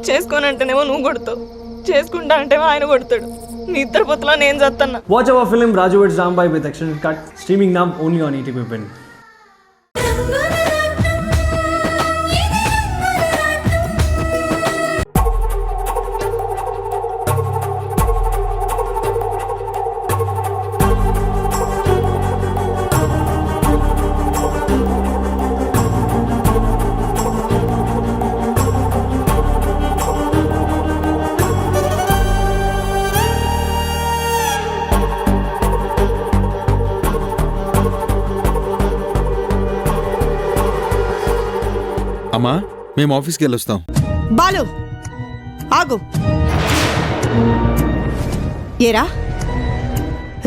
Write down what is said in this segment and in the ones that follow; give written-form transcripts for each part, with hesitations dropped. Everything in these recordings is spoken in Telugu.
చేసుకోనంటేనేమో నువ్వు కొడతావు, చేసుకుంటా అంటేమో ఆయన కొడతాడు. నీ ఇద్దరు పొత్తులో నేను చేస్తున్నా. Watch our film Raju vs. Rambai with extended cut, streaming now only on ETV Win. అమ్మా, మేము ఆఫీస్కి వెళ్ళొస్తాం. బాలు ఆగు. ఏరా,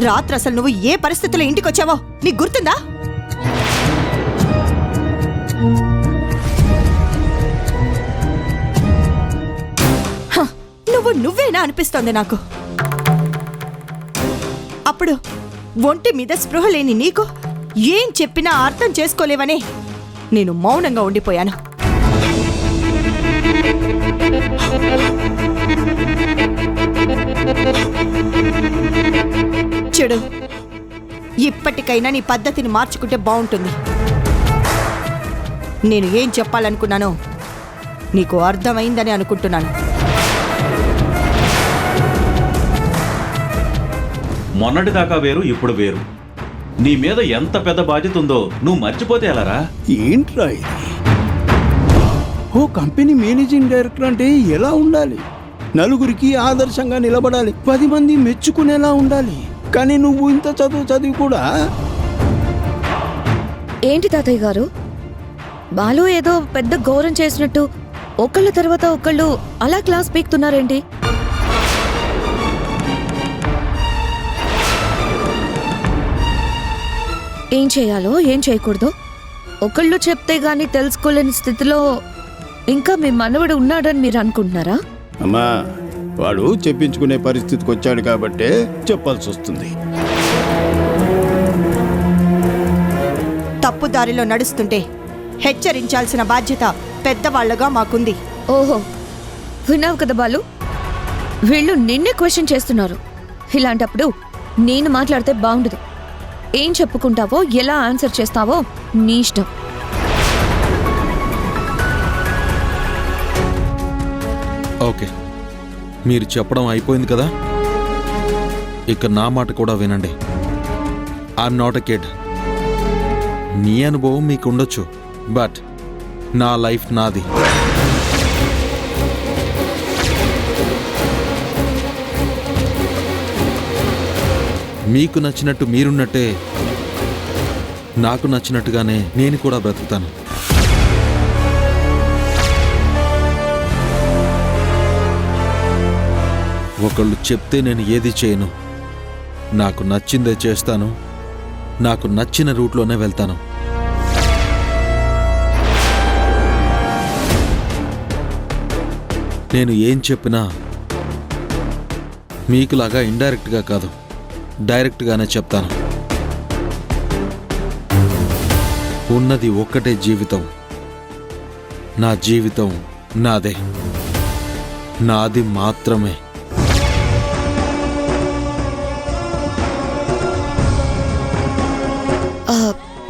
రాత్రి అసలు నువ్వు ఏ పరిస్థితుల్లో ఇంటికి వచ్చావో నీకు గుర్తుందా? నువ్వేనా అనిపిస్తోంది నాకు. అప్పుడు ఒంటి మీద స్పృహ లేని నీకు ఏం చెప్పినా అర్థం చేసుకోలేవనే నేను మౌనంగా ఉండిపోయాను. చెడు, ఇప్పటికైనా నీ పద్ధతిని మార్చుకుంటే బాగుంటుంది. నేను ఏం చెప్పాలనుకున్నానో నీకు అర్థమైందని అనుకుంటున్నాను. మొన్నటిదాకా వేరు, ఇప్పుడు వేరు. నీ మీద ఎంత పెద్ద బాధ్యత ఉందో నువ్వు మర్చిపోతే ఎలారా? ఏంట్రా ఇది? ఓ కంపెనీ మేనేజింగ్ డైరెక్టర్ అంటే ఎలా ఉండాలి? నలుగురికి ఆదర్శంగా నిలబడాలి, 10 మంది మెచ్చుకునేలా ఉండాలి. కానీ నువ్వు ఇంత చదివి కూడా. ఏంటి తాతయ్య గారు, బాలు ఏదో పెద్ద ఘోరం చేసినట్టు ఒకళ్ళ తర్వాత ఒకళ్ళు అలా క్లాస్ పీకుతున్నారేంటి? ఏం చేయాలో ఏం చేయకూడదో ఒకళ్ళు చెప్తే గానీ తెలుసుకోలేని స్థితిలో ఇంకా మీ మనవడు ఉన్నాడని మీరు అనుకుంటున్నారా? అమ్మా, వాడు చెప్పించుకునే పరిస్థితికి వచ్చాడు కాబట్టే చెప్పాల్సి వస్తుంది. తప్పుదారిలో నడుస్తుంటే హెచ్చరించాల్సిన బాధ్యత పెద్దవాళ్లుగా మాకుంది. ఓహో, విన్నావు కదా బాలు, వీళ్ళు నిన్నే క్వశ్చన్ చేస్తున్నారు. ఇలాంటప్పుడు నేను మాట్లాడితే బాగుండదు. ఏం చెప్పుకుంటావో ఎలా ఆన్సర్ చేస్తావో నీ ఇష్టం. ఓకే, మీరు చెప్పడం అయిపోయింది కదా, ఇక నా మాట కూడా వినండి. I'm not a kid. మీ అనుభవం మీకు ఉండొచ్చు, బట్ నా లైఫ్ నాది. మీకు నచ్చినట్టు మీరున్నట్టే నాకు నచ్చినట్టుగానే నేను కూడా బ్రతుకుతాను. ఒకళ్ళు చెప్తే నేను ఏది చేయను. నాకు నచ్చిందే చేస్తాను, నాకు నచ్చిన రూట్లోనే వెళ్తాను. నేను ఏం చెప్పినా మీకులాగా ఇండైరెక్ట్గా కాదు, డైరెక్ట్గానే చెప్తాను. ఉన్నది ఒక్కటే జీవితం. నా జీవితం నాదే, నాది మాత్రమే.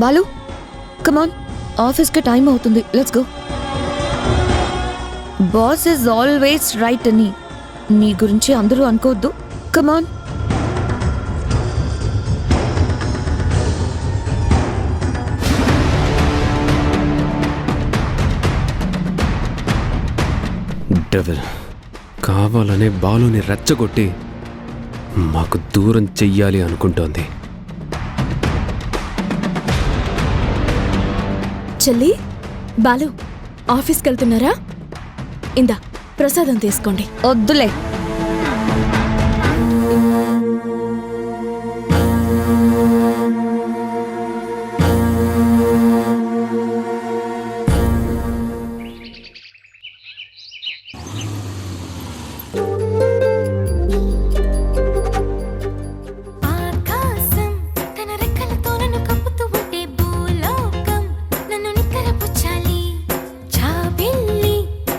బాలు, కమాన్, ఆఫీస్కి టైం అవుతుంది, let's go. Boss is always right అని నీ గురించి అందరూ అనుకోవద్దు. కమాన్. డెవిల్ కావాలనే బాలుని రెచ్చగొట్టి మాకు దూరం చెయ్యాలి అనుకుంటోంది. చెల్లి, బాలు ఆఫీస్కి వెళ్తున్నారా? ఇందా ప్రసాదం తీసుకోండి. వద్దులే.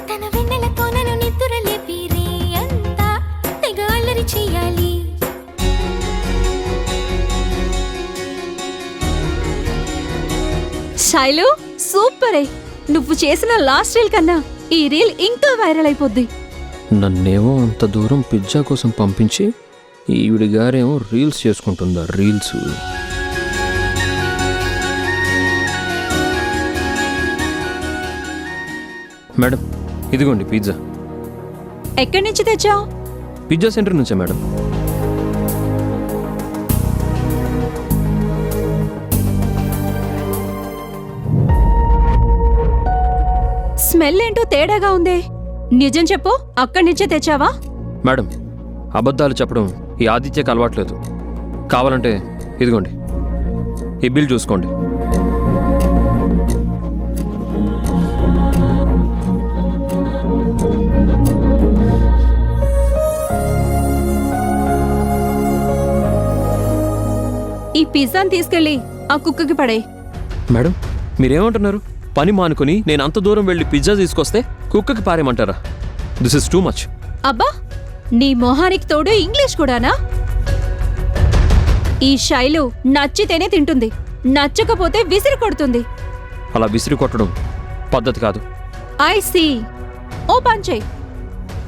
తన వెన్నెలతో నన్ను నిద్ర శైలు సూపరే. నువ్వు చేసిన లాస్ట్ రీల్ కన్నా ఈ రీల్ ఇంకా వైరల్ అయిపోద్ది. నన్నేమో అంత దూరం పిజ్జా కోసం పంపించి ఈవిడి గారేమో రీల్స్ చేసుకుంటుందా రీల్స్. మేడం ఇదిగోండి పిజ్జా. ఎక్కడి నుంచి తెచ్చావు? పిజ్జా సెంటర్ నుంచే మేడం. స్మెల్ ఏంటో తేడాగా ఉందే. నిజం చెప్పు, అక్కడి నుంచే తెచ్చావా? మేడం అబద్ధాలు చెప్పడం ఈ ఆదిత్యకి అలవాట్లేదు. కావాలంటే ఇదిగోండి ఈ బిల్ చూసుకోండి. ఈ పిజ్జాని తీసుకెళ్ళి ఆ కుక్కకి పడే. మేడం మీరేమంటున్నారు? పని మానుకొని నేను అంత దూరం వెళ్ళి పిజ్జా తీసుకొస్తే కుక్కకి పారేయమంటారా? This is too much. అబ్బా, నీ మొహానికి తోడు ఇంగ్లీష్ కూడానా? ఈ శైలు నచ్చితేనే తింటుంది, నచ్చకపోతే విసిరి కొడుతుంది. అలా విసిరి కొట్టడం పద్ధతి కాదు. I see. ఓ పంచే,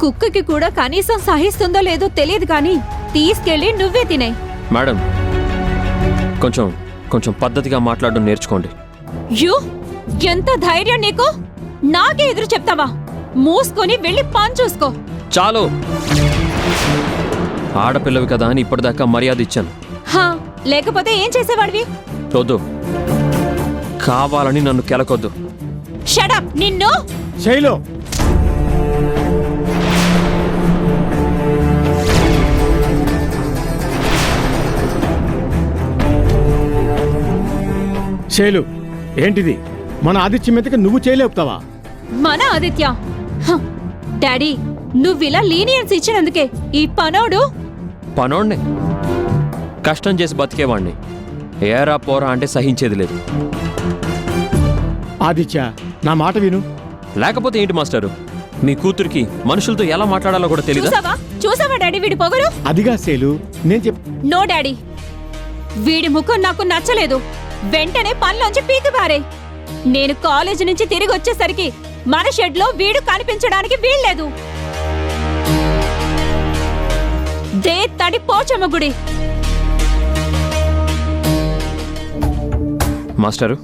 కుక్కకి కూడా కనీసం సహిస్తుందో లేదో తెలియదు కానీ తీసుకెళ్ళి నువ్వే తినే. మేడం కొంచెం కొంచెం పద్ధతిగా మాట్లాడడం నేర్చుకోండి. యూ, ఎంత ధైర్యం నీకు? నాకే ఎదురు చెప్తావా? మూసుకొని వెళ్ళి పని చూసుకో. చాలు, ఆడపిల్లవి కదా అని ఇప్పటిదాకా మర్యాద ఇచ్చాను. హా, లేకపోతే ఏం చేసేవాడివి? వద్దు, కావాలని నన్ను కెలకొద్దు. షడప్ నిన్ను. శైలు శైలు ఏంటిది? మన ఆదిత్య మీదకి నువ్వు చేయలేపుతావా? మన ఆదిత్య? హ, డాడీ నువ్విలా లీనియన్స్ ఇచ్చినందుకే ఈ పనోడు. పనోడ్నే కష్టం చేసి బతికేవాణ్ణి ఏరా పోరా అంటే సహించేది లేదు. ఆదిత్య నా మాట విను. లేకపోతే ఏంటి మాస్టారు, మీ కూతురికి మనుషులతో ఎలా మాట్లాడాలో కూడా తెలీదా? చూసావా డాడీ వీడి పొగరు? అదిగా శైలు నేను నో డాడీ, వీడి ముఖం నాకు నచ్చలేదు. వెంటనే పనిలోంచి పీకి పారే. నేను కాలేజీ నుంచి తిరిగి వచ్చేసరికి మన షెడ్ లో వీడు కనిపించడానికి వీల్లేదు. దే తడి పోచమ్మ గుడి. మాస్టారు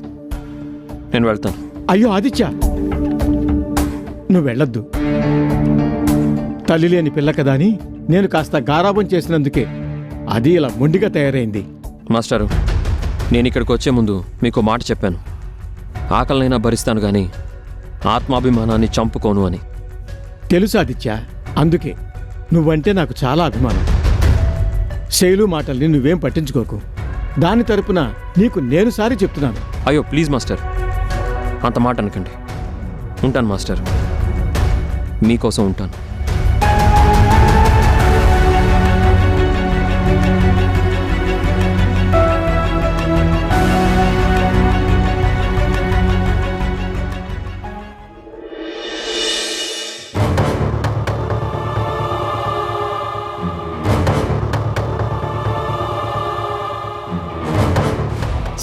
నేను వెళ్తాను. అయ్యో ఆదిత్య నువ్వు వెళ్ళొద్దు. తల్లి లేని పిల్ల కదా అని నేను కాస్త గారాబం చేసినందుకే అది ఇలా మొండిగా తయారైంది. మాస్టారు నేను ఇక్కడికి వచ్చే ముందు మీకు మాట చెప్పాను, ఆకలినైనా భరిస్తాను కానీ ఆత్మాభిమానాన్ని చంపుకోను అని. తెలుసు ఆదిత్య, అందుకే నువ్వంటే నాకు చాలా అభిమానం. శైలు మాటల్ని నువ్వేం పట్టించుకోకు. దాని తరపున నీకు నేను సారి చెప్తున్నాను. అయ్యో ప్లీజ్ మాస్టర్, అంత మాట అనకండి. ఉంటాను మాస్టర్, మీకోసం ఉంటాను.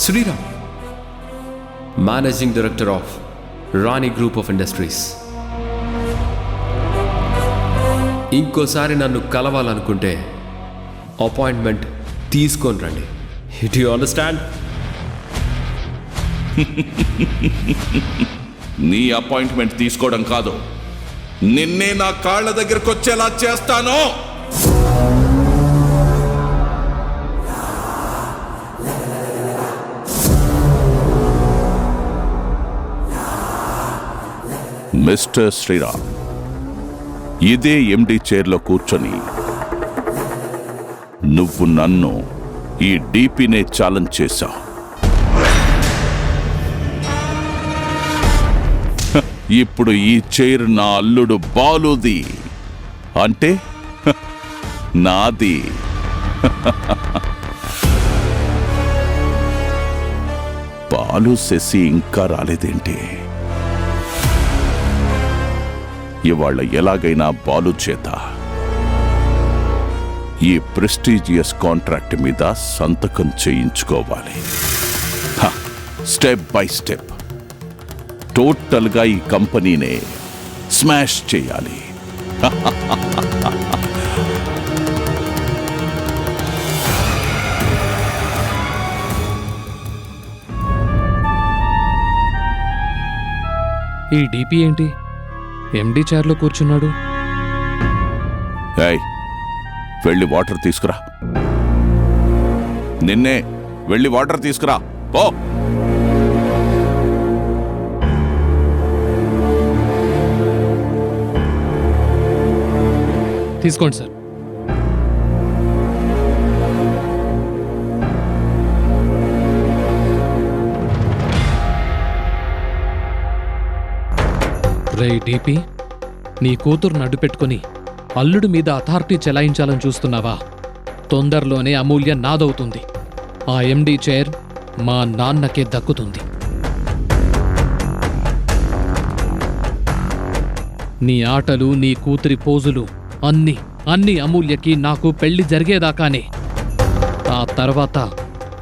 Sriram, Managing Director of Rani Group of Industries. ఇంకోసారి నన్ను కలవాలనుకుంటే అపాయింట్మెంట్ తీసుకొని రండి. Do you understand? నీ అపాయింట్మెంట్ తీసుకోవడం కాదు, నిన్నే నా కాళ్ళ దగ్గరకు వచ్చేలా చేస్తాను. మిస్టర్ శ్రీరామ్, ఇదే ఎండి చైర్లో కూర్చొని నువ్వు నన్ను ఈ డీపీనే ఛాలెంజ్ చేశావు. ఇప్పుడు ఈ చైర్ నా అల్లుడు బాలుది, అంటే నాది. బాలు శశి ఇంకా రాలేదేంటి? ఇవాళ ఎలాగైనా బాలు చేత ఈ ప్రెస్టీజియస్ కాంట్రాక్ట్ మీద సంతకం చేయించుకోవాలి. Step by step. టోటల్గా ఈ కంపెనీనే స్మాష్ చేయాలి. ఈ డీపీ ఏంటి ఎండి చైర్లో కూర్చున్నాడు? ఏయ్, వెళ్ళి వాటర్ తీసుకురా. నిన్నే వెళ్ళి వాటర్ తీసుకురా పో. తీసుకోండి సార్. రే డీపీ, నీ కూతురు నడ్డు పెట్టుకుని అల్లుడి మీద అథారిటీ చెలాయించాలని చూస్తున్నావా? తొందరలోనే అమూల్య నాదవుతుంది. ఆ ఎండి చైర్ మా నాన్నకే దక్కుతుంది. నీ ఆటలు, నీ కూతురి పోజులు అన్నీ అమూల్యకి నాకు పెళ్లి జరిగేదాకానే. ఆ తర్వాత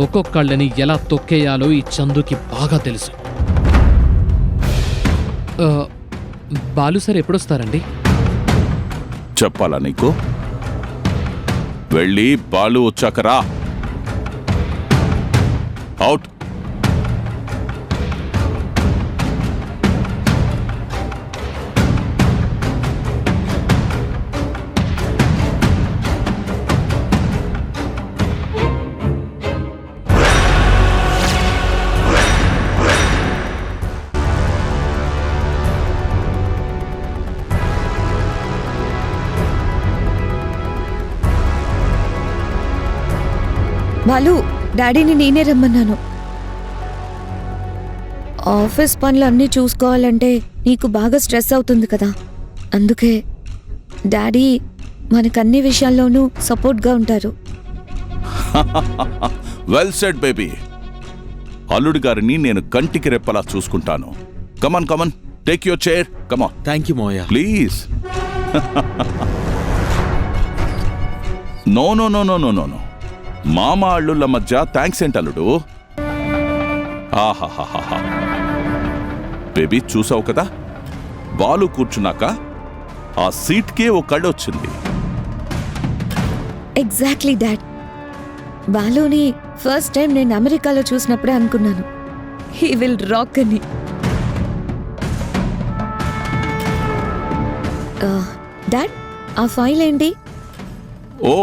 ఒక్కొక్కళ్ళని ఎలా తొక్కేయాలో ఈ చందుకి బాగా తెలుసు. బాలు సార్ ఎప్పుడొస్తారండి? చెప్పాలా నీకు? వెళ్ళి బాలు వచ్చాక రా. అవుట్. బాలు, డాడీని నేనే రమ్మన్నాను. ఆఫీస్ పనులు అన్నీ చూసుకోవాలంటే నీకు బాగా స్ట్రెస్ అవుతుంది కదా. అందుకే డాడీ మనకన్ని విషయాల్లోనూ సపోర్ట్గా ఉంటారు. Well said baby. అల్లుడి గారిని నేను కంటికి రెప్పలా చూసుకుంటాను. Come on come on, take your chair. Come on. Thank you మోయా. Please. No no no no no no no. మామ అల్లుళ్ళ మధ్య థ్యాంక్స్ ఏంటి అల్లుడు? ఆహాహాహా. బేబీ చూసావు కదా, బాలు కూర్చున్నాక ఆ సీట్కే ఓ కళ్ళొచ్చింది. Exactly dad. బాలుని ఫస్ట్ టైం నేను అమెరికాలో చూసినప్పుడే అనుకున్నాను, హీ విల్ రాక్ అని. డాడ్, ఆ ఫైల్ ఏంటి? ఓ,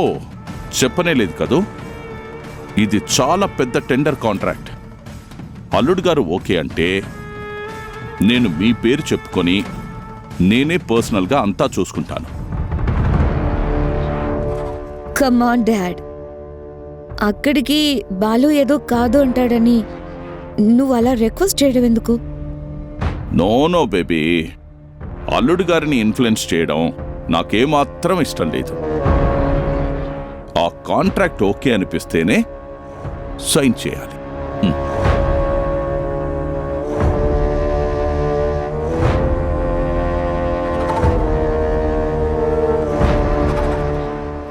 చెప్పనే లేదు కదూ. ఇది చాలా పెద్ద టెండర్ కాంట్రాక్ట్. అల్లుడు గారు ఓకే అంటే నేను మీ పేరు చెప్పుకొని నేనే పర్సనల్గా అంతా చూసుకుంటాను. కమ్ ఆన్ డాడ్, అక్కడికి బాలు ఏదో కాదు అంటాడని నువ్వు అలా రిక్వెస్ట్ చేయడం ఎందుకు? నో నో బేబీ, అల్లుడు గారిని ఇన్ఫ్లుయెన్స్ చేయడం నాకేమాత్రం ఇష్టం లేదు. ఆ కాంట్రాక్ట్ ఓకే అనిపిస్తేనే సైన్ చేయాలి.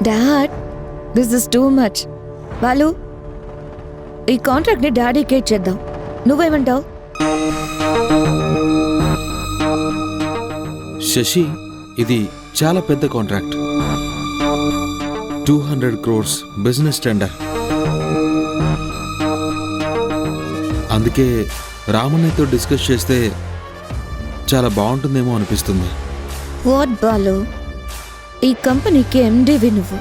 Dad, this is too much. Balu, ఈ కాంట్రాక్ట్ని డాడీకే చేద్దాం. నువ్వేమంటావు? శశి, ఇది చాలా పెద్ద కాంట్రాక్ట్. 200 crores business tender. అందుకే రామన్నయ్యతో డిస్కస్ చేస్తే చాలా బాగుంటుందేమో అనిపిస్తుంది. వాట్ బాలు, ఈ కంపెనీకి ఎండీవి నువ్వు.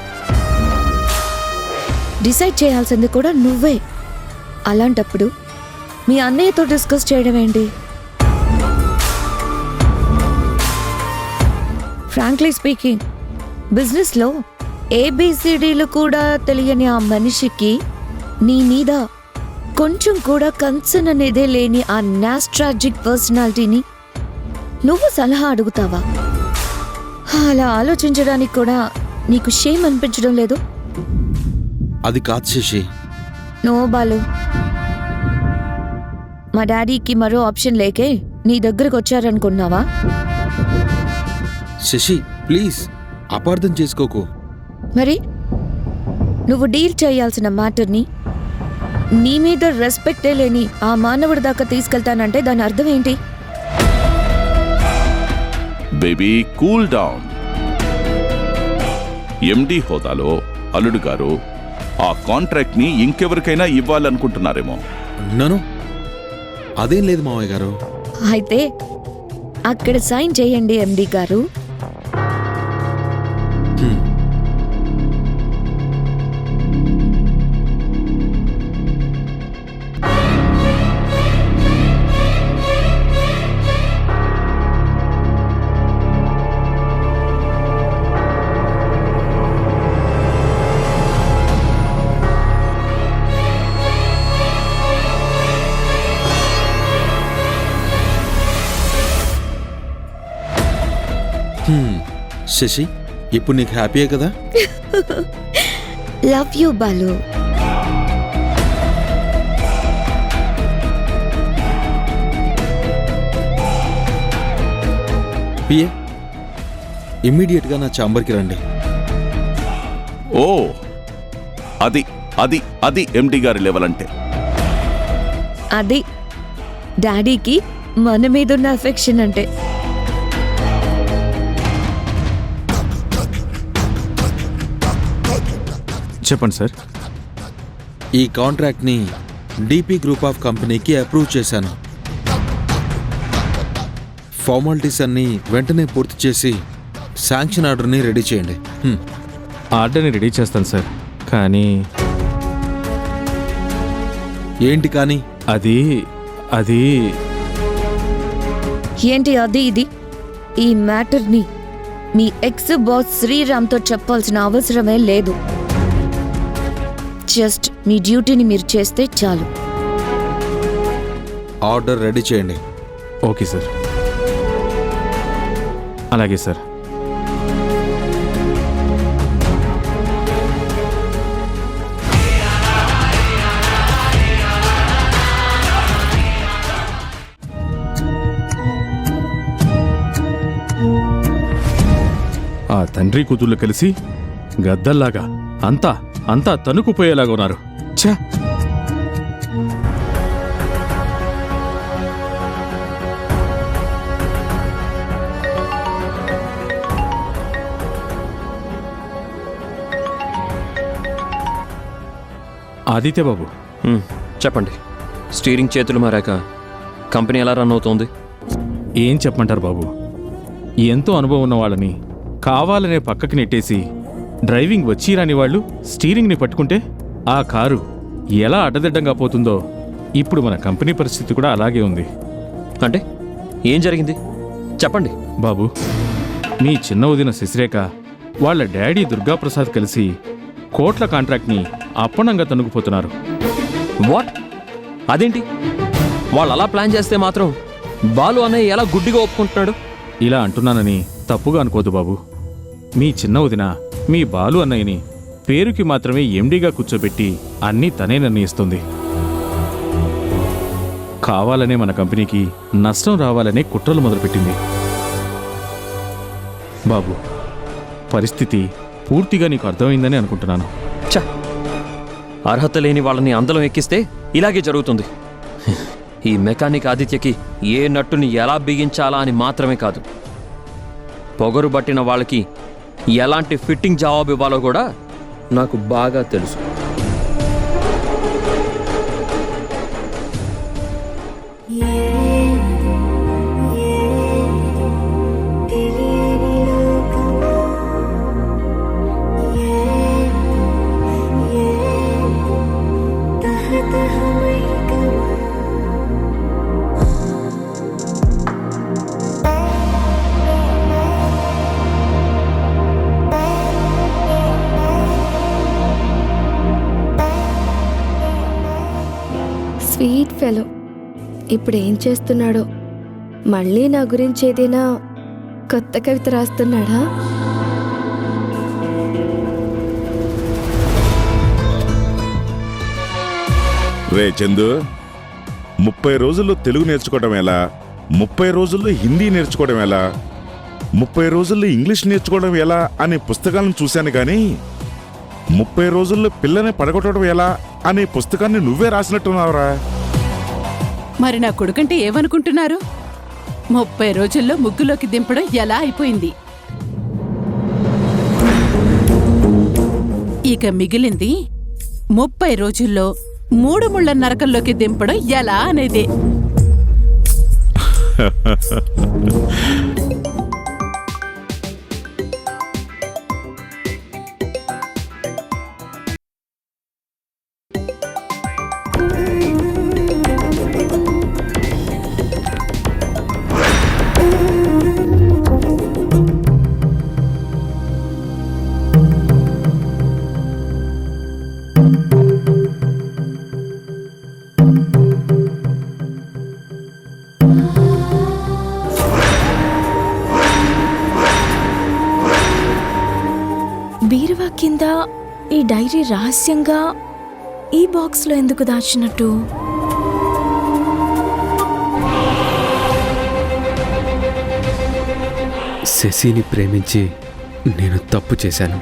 డిసైడ్ చేయాల్సింది కూడా నువ్వే. అలాంటప్పుడు మీ అన్నయ్యతో డిస్కస్ చేయడం ఏంటి? ఫ్రాంక్లీ స్పీకింగ్, బిజినెస్లో ఏబిసిడీలు కూడా తెలియని ఆ మనిషికి నీ మీద కొంచెం కూడా కన్సర్న్ అనేదే లేని ఆ నాస్ట్రాజిక్ పర్సనాలిటీని నువ్వు సలహా అడుగుతావా? అలా ఆలోచించడానికి కూడా నీకు షేమ్ అనిపించడం లేదు? అది కాదు శశి. నో బాలు, మా డాడీకి మరో ఆప్షన్ లేకే నీ దగ్గరకు వచ్చారనుకున్నావా? శశి ప్లీజ్, అపార్థం చేసుకోకు. మరి నువ్వు డీల్ చేయాల్సిన మ్యాటర్ని నీ మీద రెస్పెక్టే లేని ఆ మానవుడి దాకా తీసుకెళ్తానంటే దాని అర్థం ఏంటి? Baby cool down. ఎండి హోదాలో అల్లుడు గారు ఆ కాంట్రాక్ట్ ని ఇంకెవరికైనా ఇవ్వాలనుకుంటున్నారేమో. నన్ను అదేం లేదు మావయ్య గారు. అయితే అక్కడ సైన్ చేయండి ఎండి గారు. శశి, ఇప్పుడు నీకు హ్యాపీయే కదా? Love you Balu. పిఏ, ఇమ్మీడియట్గా నా ఛాంబర్కి రండి. ఓ, అది అది అది ఎండి గారి లెవెల్ అంటే. అది డాడీకి మన మీదున్న అఫెక్షన్ అంటే. చెప్పండి సార్. ఈ కాంట్రాక్ట్ని డిపి గ్రూప్ ఆఫ్ కంపెనీకి అప్రూవ్ చేశాను. ఫార్మాలిటీస్ అన్నీ వెంటనే పూర్తి చేసి శాంక్షన్ ఆర్డర్ని రెడీ చేయండి. ఆర్డర్ని రెడీ చేస్తాను సార్, కానీ ఏంటి కానీ? అది అది ఏంటి అది ఇది? ఈ మ్యాటర్ని మీ ఎక్స్ బాస్ శ్రీరామ్తో చెప్పాల్సిన అవసరమే లేదు. జస్ట్ మీ డ్యూటీని మీరు చేస్తే చాలు. ఆర్డర్ రెడీ చేయండి. Okay sir. అలాగే సార్. ఆ తండ్రి కూతుళ్ళు కలిసి గద్దల్లాగా అంతా అంతా తనుకుపోయేలాగా ఉన్నారు. ఛా! ఆదిత్య బాబు, చెప్పండి. స్టీరింగ్ చేతులు మారాక కంపెనీ ఎలా రన్ అవుతోంది? ఏం చెప్పమంటారు బాబు? ఎంతో అనుభవం ఉన్న వాళ్ళని కావాలనే పక్కకి నెట్టేసి డ్రైవింగ్ వచ్చి రాని వాళ్ళు స్టీరింగ్ని పట్టుకుంటే ఆ కారు ఎలా అడ్డదిడ్డంగా పోతుందో ఇప్పుడు మన కంపెనీ పరిస్థితి కూడా అలాగే ఉంది. అంటే ఏం జరిగింది చెప్పండి బాబు. మీ చిన్న వదిన శశిరేఖ వాళ్ళ డాడీ దుర్గాప్రసాద్ కలిసి కోట్ల కాంట్రాక్ట్ని అప్పనంగా తనుకుపోతున్నారు. వాట్? అదేంటి? వాళ్ళు అలా ప్లాన్ చేస్తే మాత్రం బాలు అన్నయ్య ఎలా గుడ్డిగా ఒప్పుకుంటున్నాడు? ఇలా అంటున్నానని తప్పుగా అనుకోదు బాబు. మీ చిన్న వదిన మీ బాలు అన్నయ్యని పేరుకి మాత్రమే ఎండీగా కూర్చోబెట్టి అన్నీ తనే నిర్ణయిస్తుంది. కావాలనే మన కంపెనీకి నష్టం రావాలనే కుట్రలు మొదలుపెట్టింది. బాబు, పరిస్థితి పూర్తిగా నీకు అర్థమైందని అనుకుంటున్నాను. ఛ! అర్హత లేని వాళ్ళని అందలం ఎక్కిస్తే ఇలాగే జరుగుతుంది. ఈ మెకానిక్ ఆదిత్యకి ఏ నట్టుని ఎలా బిగించాలా అని మాత్రమే కాదు, పొగరు పట్టిన వాళ్ళకి ఎలాంటి ఫిట్టింగ్ జవాబు ఇవ్వాలో కూడా నాకు బాగా తెలుసు. Sweet fellow. ఇప్పుడు ఏం చేస్తున్నాడో? మళ్ళీ నా గురించి ఏదైనా కొత్త కవిత రాస్తున్నాడా? రే చందు, 30 రోజుల్లో తెలుగు నేర్చుకోవడం ఎలా, 30 రోజుల్లో హిందీ నేర్చుకోవడం ఎలా, 30 రోజుల్లో ఇంగ్లీష్ నేర్చుకోవడం ఎలా అనే పుస్తకాలను చూశాను కానీ 30 రోజుల్లో పిల్లని పడగొట్టడం ఎలా అనే పుస్తకాన్ని నువ్వే రాసినట్టున్నావురా. మరి నా కొడుకంటే ఏమనుకుంటున్నారు? 30 రోజుల్లో ముగ్గులోకి దింపడం ఎలా అయిపోయింది. ఇక మిగిలింది 30 రోజుల్లో 3 ముళ్ళ నరకంలోకి దింపడం ఎలా అనేది. బీరువా కింద ఈ డైరీ రహస్యంగా ఈ బాక్స్లో ఎందుకు దాచినట్టు? శశిని ప్రేమించి నేను తప్పు చేశాను.